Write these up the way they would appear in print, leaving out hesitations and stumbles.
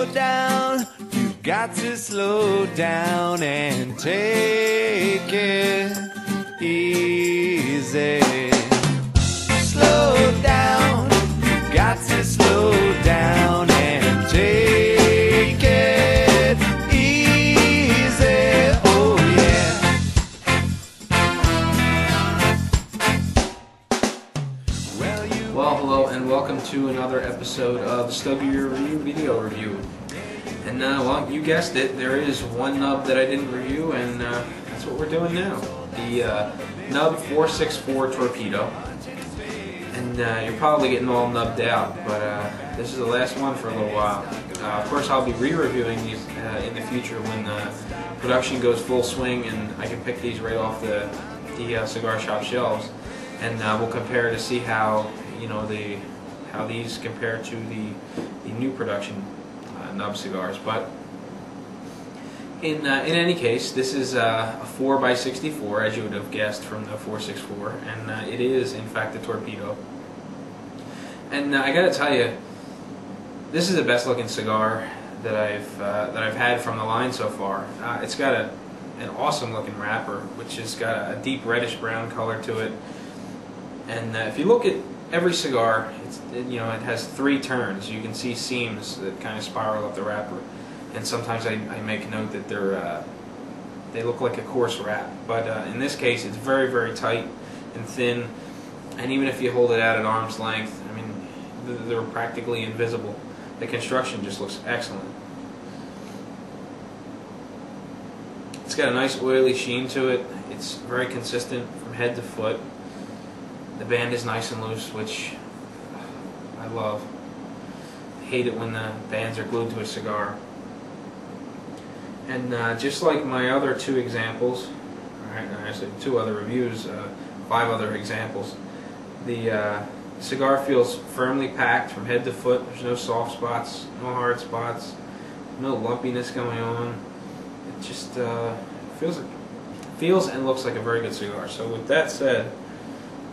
slow down. You got to slow down and take it easy. Slow down. You got to slow down and take it easy. Oh yeah. Well, hello and welcome to another episode of the Stubby Review video review. And well, you guessed it, there is one nub that I didn't review, and that's what we're doing now. The Nub 464 Torpedo. And you're probably getting all nubbed out, but this is the last one for a little while. Of course, I'll be re-reviewing these in the future when production goes full swing, and I can pick these right off the cigar shop shelves, and we'll compare to see how how these compare to the new production nub cigars. But in any case, this is a 4x64, as you would have guessed from the 464, and it is in fact a Torpedo. And I got to tell you, this is the best looking cigar that I've had from the line so far. It's got an awesome looking wrapper, which has got a deep reddish brown color to it. And if you look at every cigar, it has three turns. You can see seams that kind of spiral up the wrapper, and sometimes I make note that they look like a coarse wrap. But in this case, it's very, very tight and thin, and even if you hold it out at arm's length, I mean, they're practically invisible. The construction just looks excellent. It's got a nice oily sheen to it. It's very consistent from head to foot. The band is nice and loose, which I love. I hate it when the bands are glued to a cigar. And just like my other two examples, actually two other reviews, 5 other examples, the cigar feels firmly packed from head to foot. There's no soft spots, no hard spots, no lumpiness going on. It just feels and looks like a very good cigar. So with that said,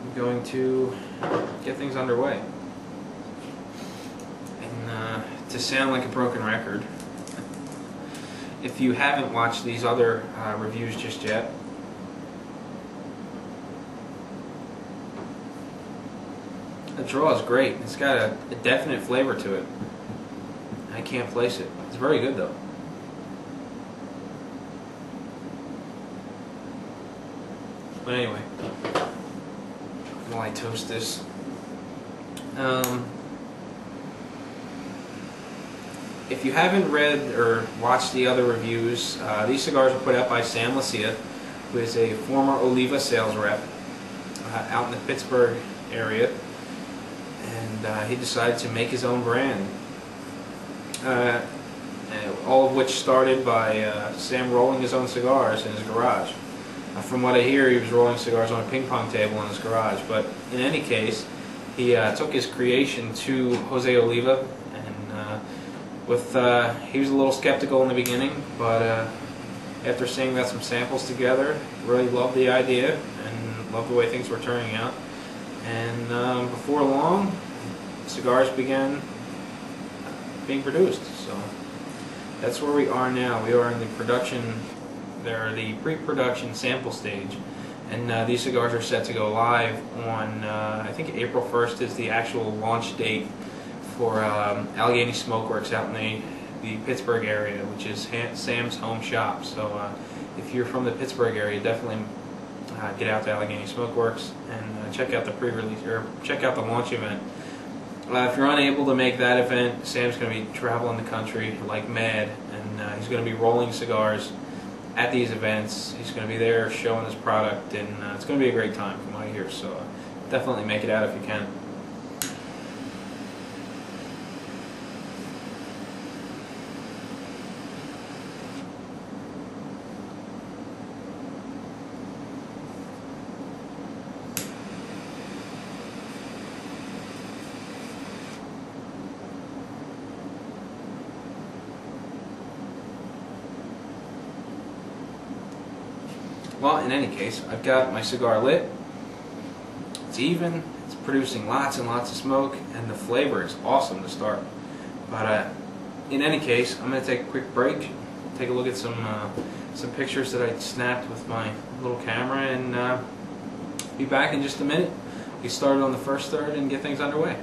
I'm going to get things underway. And to sound like a broken record, if you haven't watched these other reviews just yet, the draw is great. It's got a definite flavor to it. I can't place it. It's very good though. But anyway, while I toast this, if you haven't read or watched the other reviews, these cigars were put out by Sam Lucia, who is a former Oliva sales rep out in the Pittsburgh area, and he decided to make his own brand. All of which started by Sam rolling his own cigars in his garage. From what I hear, he was rolling cigars on a ping pong table in his garage. But in any case, he took his creation to Jose Oliva, and he was a little skeptical in the beginning, but after seeing that some samples together, really loved the idea and loved the way things were turning out. And before long, cigars began being produced. So that's where we are now. We are in the pre-production sample stage, and these cigars are set to go live on I think April 1st is the actual launch date for Allegheny Smokeworks out in the Pittsburgh area, which is Sam's home shop. So if you're from the Pittsburgh area, definitely get out to Allegheny Smokeworks and check out the pre-release, or check out the launch event. If you're unable to make that event, Sam's going to be traveling the country like mad, and he's going to be rolling cigars at these events. He's going to be there showing his product, and it's going to be a great time from what I hear. So definitely make it out if you can. Well, in any case, I've got my cigar lit. It's even, it's producing lots and lots of smoke, and the flavor is awesome to start. But in any case, I'm going to take a quick break, take a look at some pictures that I snapped with my little camera, and be back in just a minute. Get started on the first third and get things underway.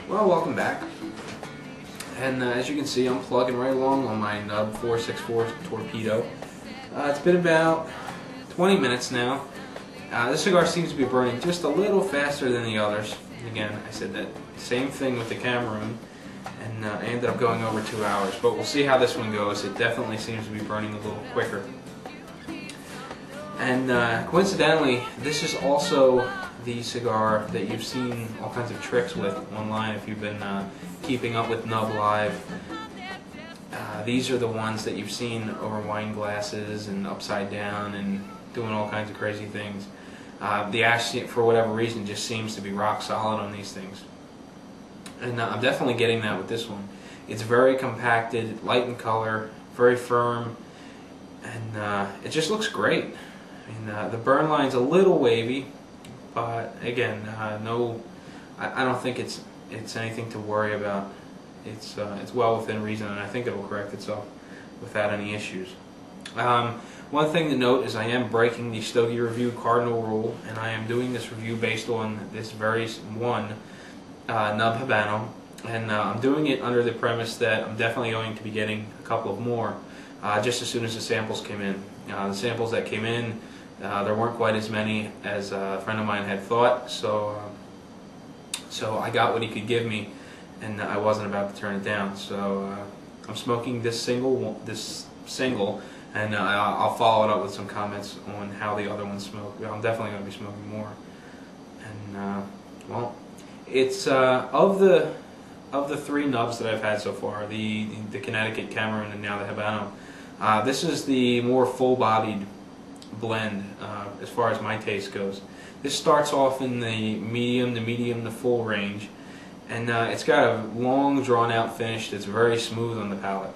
Well, welcome back, and as you can see, I'm plugging right along on my Nub 464 torpedo. It's been about 20 minutes now. This cigar seems to be burning just a little faster than the others. Again, I said that same thing with the Cameroon, and I ended up going over 2 hours, but we'll see how this one goes. It definitely seems to be burning a little quicker. And coincidentally, this is also the cigar that you've seen all kinds of tricks with online if you've been keeping up with Nub Live. These are the ones that you've seen over wine glasses and upside down and doing all kinds of crazy things. The ash, for whatever reason, just seems to be rock solid on these things. And I'm definitely getting that with this one. It's very compacted, light in color, very firm, and it just looks great. I mean, the burn line's a little wavy, but again, I don't think it's anything to worry about. It's well within reason, and I think it'll correct itself without any issues. One thing to note is I am breaking the Stogie Review cardinal rule, and I am doing this review based on this very one Nub Habano, and I'm doing it under the premise that I'm definitely going to be getting a couple of more just as soon as the samples came in. The samples that came in, there weren't quite as many as a friend of mine had thought, so I got what he could give me, and I wasn't about to turn it down. So I'm smoking this single, and I'll follow it up with some comments on how the other ones smoke. I'm definitely going to be smoking more. And well, it's of the three nubs that I've had so far, the Connecticut, Cameroon, and now the Habano. This is the more full-bodied blend as far as my taste goes. This starts off in the medium to full range, and it's got a long drawn out finish that's very smooth on the palate.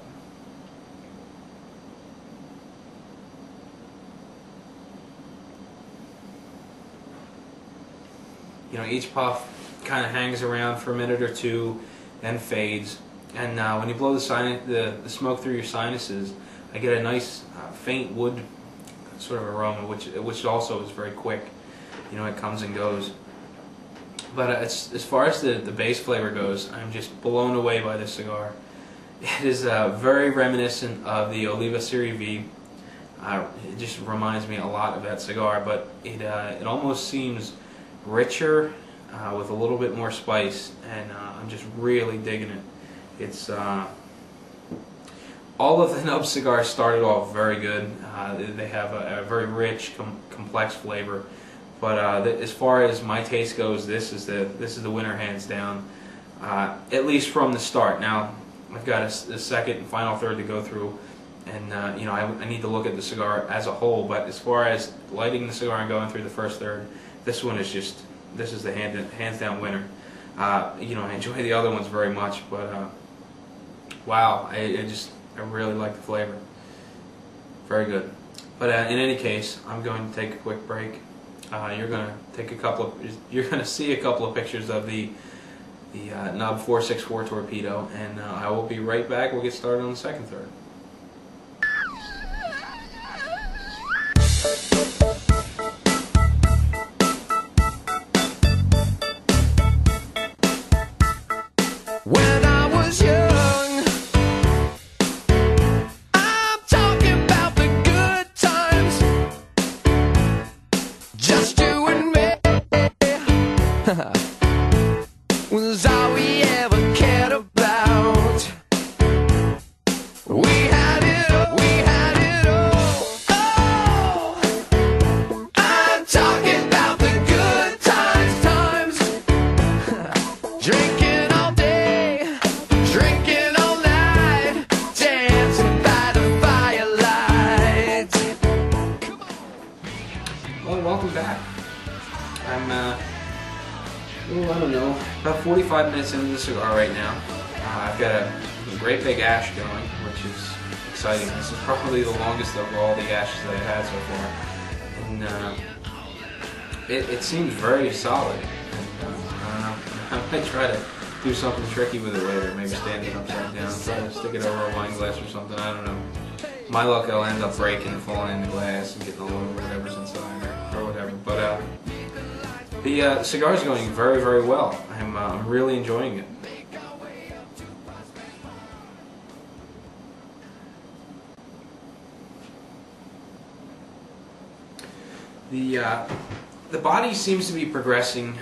You know, each puff kind of hangs around for a minute or two, then fades, and when you blow the smoke through your sinuses, I get a nice faint wood sort of aroma, which also is very quick. You know, it comes and goes. But as far as the base flavor goes, I'm just blown away by this cigar. It is very reminiscent of the Oliva Serie V. It just reminds me a lot of that cigar, but it almost seems richer with a little bit more spice, and I'm just really digging it. It's all of the Nub cigars started off very good. They have a very rich, complex flavor. But as far as my taste goes, this is the winner hands down. At least from the start. Now I've got a second and final third to go through, and you know, I need to look at the cigar as a whole. But as far as lighting the cigar and going through the first third, this one is the hands down winner. You know, I enjoy the other ones very much, but wow, I really like the flavor. Very good. But in any case, I'm going to take a quick break. You're going to see a couple of pictures of the Nub 464 torpedo, and I will be right back. We'll get started on the second third. When I was young, I'm talking about the good times, just you and me. was all we ever cared about. We had it all, we had it all. Oh, I'm talking about the good times. Drinking all day, drinking all night, dancing by the firelight. Well, welcome back. I'm, I don't know, about 45 minutes into the cigar right now. I've got a great big ash going, which is exciting. This is probably the longest of all the ashes that I've had so far. And it seems very solid. And, I don't know, I might try to do something tricky with it later, maybe stand it upside down, try to stick it over a wine glass or something, I don't know. My luck, I'll end up breaking and falling in the glass and getting all over whatever's inside or whatever. But the cigar is going very, very well. I'm really enjoying it. The body seems to be progressing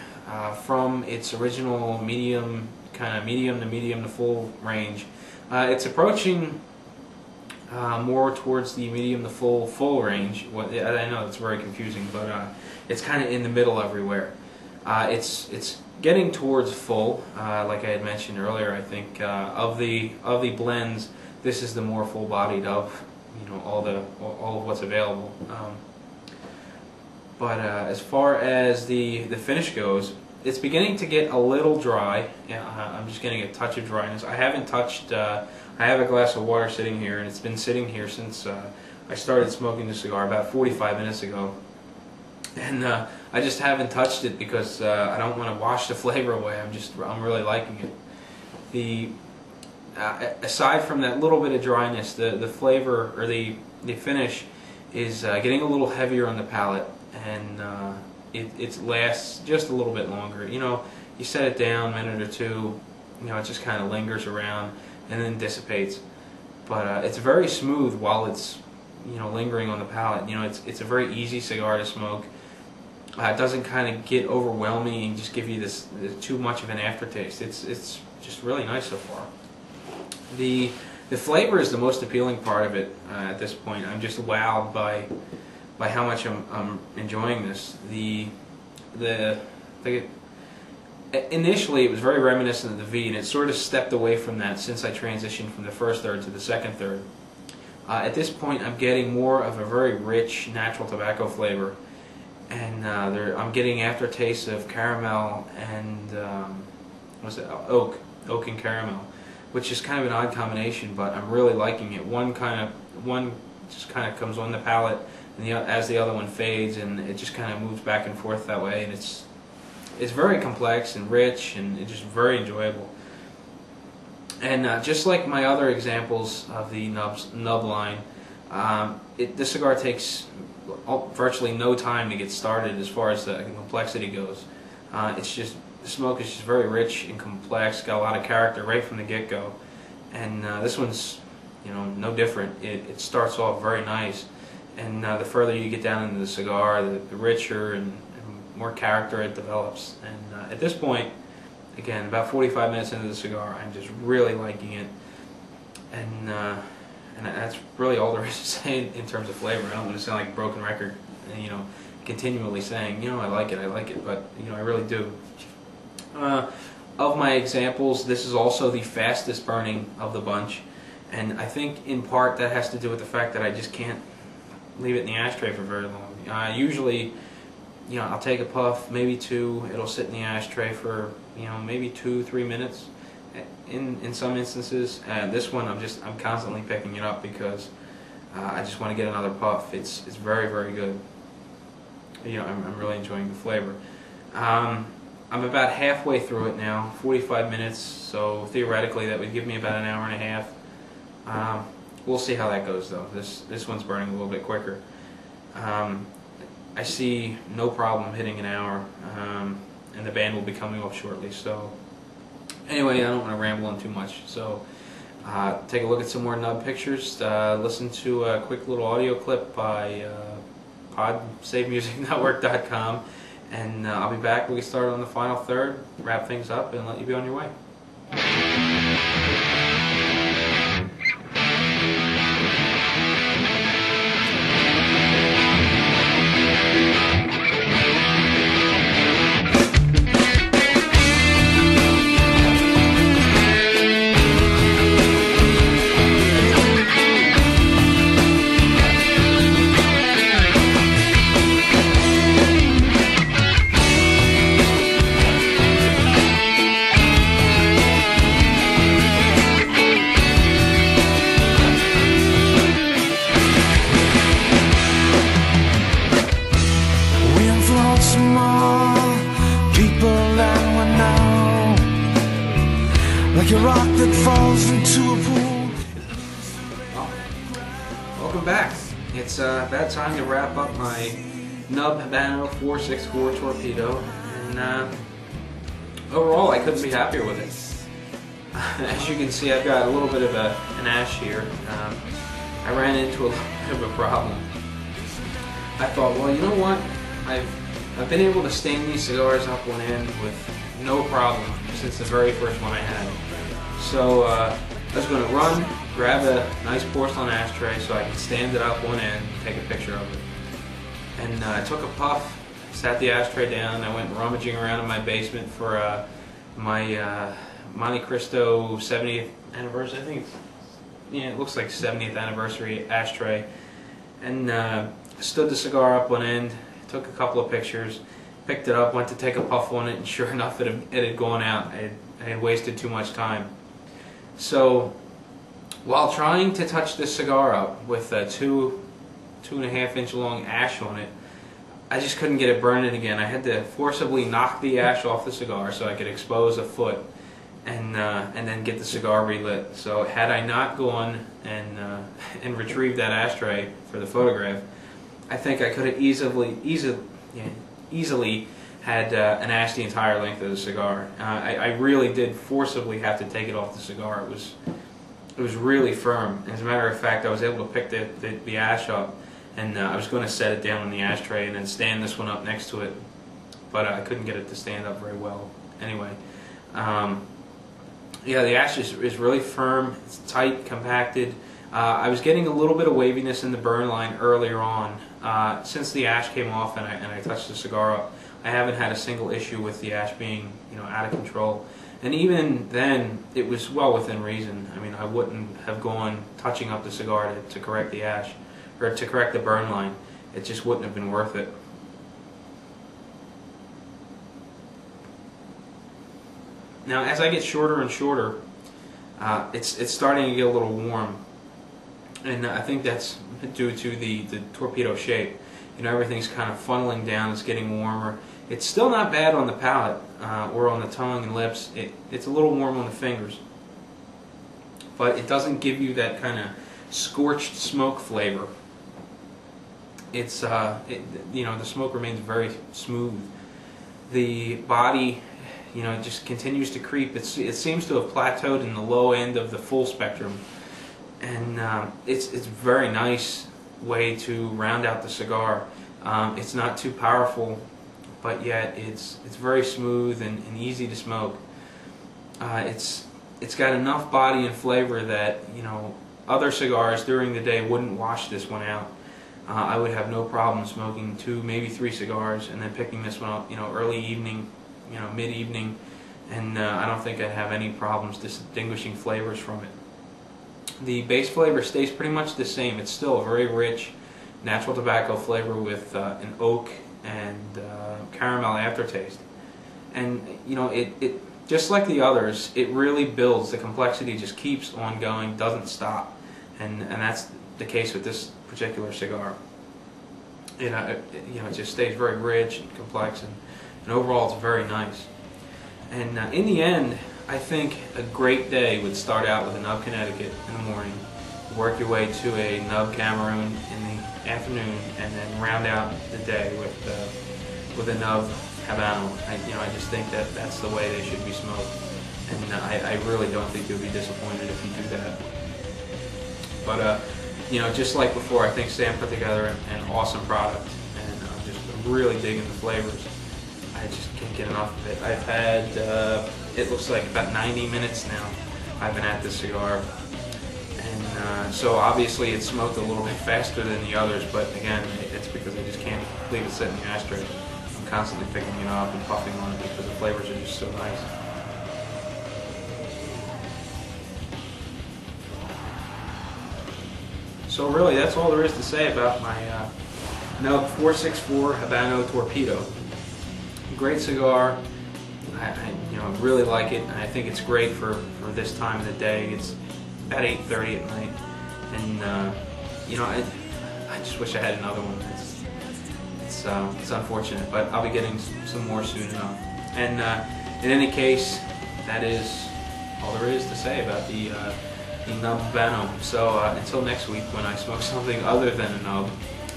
from its original medium, kind of medium to full range. It's approaching more towards the medium to full range. I know it's very confusing, but it's kind of in the middle everywhere. It's getting towards full, like I had mentioned earlier. I think of the blends, this is the more full-bodied of, you know, all of what's available. But as far as the finish goes, it's beginning to get a little dry. Yeah, I'm just getting a touch of dryness. I haven't touched. I have a glass of water sitting here, and it's been sitting here since I started smoking the cigar about 45 minutes ago. And I just haven't touched it because I don't want to wash the flavor away. I'm really liking it. Aside from that little bit of dryness, the flavor or the finish is getting a little heavier on the palate, and it lasts just a little bit longer. You know, you set it down a minute or two, you know, it just kind of lingers around and then dissipates. But it's very smooth while it's, you know, lingering on the palate. You know, it's a very easy cigar to smoke. It doesn't kind of get overwhelming and just give you this too much of an aftertaste. It's just really nice so far. The flavor is the most appealing part of it at this point. I'm just wowed by how much I'm enjoying this. Initially, it was very reminiscent of the V, and it sort of stepped away from that since I transitioned from the first third to the second third. At this point, I'm getting more of a very rich, natural tobacco flavor, and I'm getting aftertastes of caramel and what's it? Oak and caramel, which is kind of an odd combination, but I'm really liking it. One just kind of comes on the palate, and as the other one fades, and it just kind of moves back and forth that way, and it's very complex and rich, and it's just very enjoyable. And just like my other examples of the Nub line, the cigar takes virtually no time to get started as far as the complexity goes. It's just, the smoke is just very rich and complex, got a lot of character right from the get-go. And this one's, you know, no different. It starts off very nice, and the further you get down into the cigar, the richer and more character it develops. And at this point, again, about 45 minutes into the cigar, I'm just really liking it. And that's really all there is to say in terms of flavor. I don't want to sound like a broken record, you know, continually saying, you know, I like it, but, you know, I really do. Of my examples, this is also the fastest burning of the bunch, and I think in part that has to do with the fact that I just can't leave it in the ashtray for very long. Usually, you know, I'll take a puff, maybe two, it'll sit in the ashtray for, you know, maybe 2-3 minutes in some instances. This one I'm constantly picking it up because I just want to get another puff. It's very, very good. You know, I'm really enjoying the flavor. I'm about halfway through it now, 45 minutes, so theoretically that would give me about an hour and a half. We'll see how that goes though. This one's burning a little bit quicker. I see no problem hitting an hour, and the band will be coming off shortly. So anyway, I don't want to ramble on too much. So take a look at some more Nub pictures. Listen to a quick little audio clip by podsavemusicnetwork.com. And I'll be back when we start on the final third, wrap things up, and let you be on your way. Like a rock that falls into a pool. Well, welcome back. It's about time to wrap up my Nub Habano 464 torpedo, and overall I couldn't be happier with it. As you can see, I've got a little bit of an ash here. I ran into a little bit of a problem. I thought, well, you know what? I've been able to stand these cigars up one end with no problem since the very first one I had. So I was going to run, grab a nice porcelain ashtray so I could stand it up one end and take a picture of it. And I took a puff, sat the ashtray down, I went rummaging around in my basement for my Monte Cristo 70th anniversary, I think, yeah, it looks like 70th anniversary ashtray. And stood the cigar up one end, took a couple of pictures, picked it up, went to take a puff on it, and sure enough it had gone out. I had wasted too much time. So while trying to touch this cigar up with a 2.5 inch long ash on it, I just couldn't get it burning again. I had to forcibly knock the ash off the cigar so I could expose a foot and then get the cigar relit. So had I not gone and retrieved that ashtray for the photograph, I think I could have easily had an ash the entire length of the cigar. I really did forcibly have to take it off the cigar. It was really firm. As a matter of fact, I was able to pick the ash up, and I was going to set it down on the ashtray and then stand this one up next to it, but I couldn't get it to stand up very well. Anyway, yeah, the ash is really firm. It's tight, compacted. I was getting a little bit of waviness in the burn line earlier on. Since the ash came off and I touched the cigar up, I haven't had a single issue with the ash being, out of control. And even then, it was well within reason. I mean, I wouldn't have gone touching up the cigar to correct the ash, or to correct the burn line. It just wouldn't have been worth it. Now, as I get shorter and shorter, it's starting to get a little warm. And I think that's due to the torpedo shape. Everything's kind of funneling down, it's getting warmer. It's still not bad on the palate or on the tongue and lips. It's a little warm on the fingers. But it doesn't give you that kind of scorched smoke flavor. It's, the smoke remains very smooth. The body, just continues to creep. It seems to have plateaued in the low end of the full spectrum. And it's a very nice way to round out the cigar. It's not too powerful, but yet it's very smooth and easy to smoke. It's got enough body and flavor that other cigars during the day wouldn't wash this one out. I would have no problem smoking 2, maybe 3 cigars and then picking this one up, early evening, mid-evening, and I don't think I'd have any problems distinguishing flavors from it. The base flavor stays pretty much the same. It's still a very rich natural tobacco flavor with an oak and caramel aftertaste. And it just like the others, it really builds. The complexity just keeps on going, doesn't stop, and that's the case with this particular cigar. It just stays very rich and complex, and overall it's very nice. And in the end, I think a great day would start out with a Nub Connecticut in the morning, work your way to a Nub Cameroon in the afternoon, and then round out the day with a Nub Habano. I just think that's the way they should be smoked, and I really don't think you'll be disappointed if you do that. But just like before, I think Sam put together an awesome product, and I'm just really digging the flavors. I just can't get enough of it. I've had, it looks like about 90 minutes now I've been at this cigar. And so obviously it's smoked a little bit faster than the others, but again, it's because I just can't leave it sit in the ashtray. I'm constantly picking it up and puffing on it because the flavors are just so nice. So really, that's all there is to say about my Nub 464 Habano Torpedo. Great cigar. I really like it, and I think it's great for this time of the day. It's about 8:30 at night, and I just wish I had another one. It's unfortunate, but I'll be getting some more soon enough. And in any case, that is all there is to say about the Nub Habano. So until next week, when I smoke something other than a nub,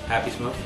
happy smoking.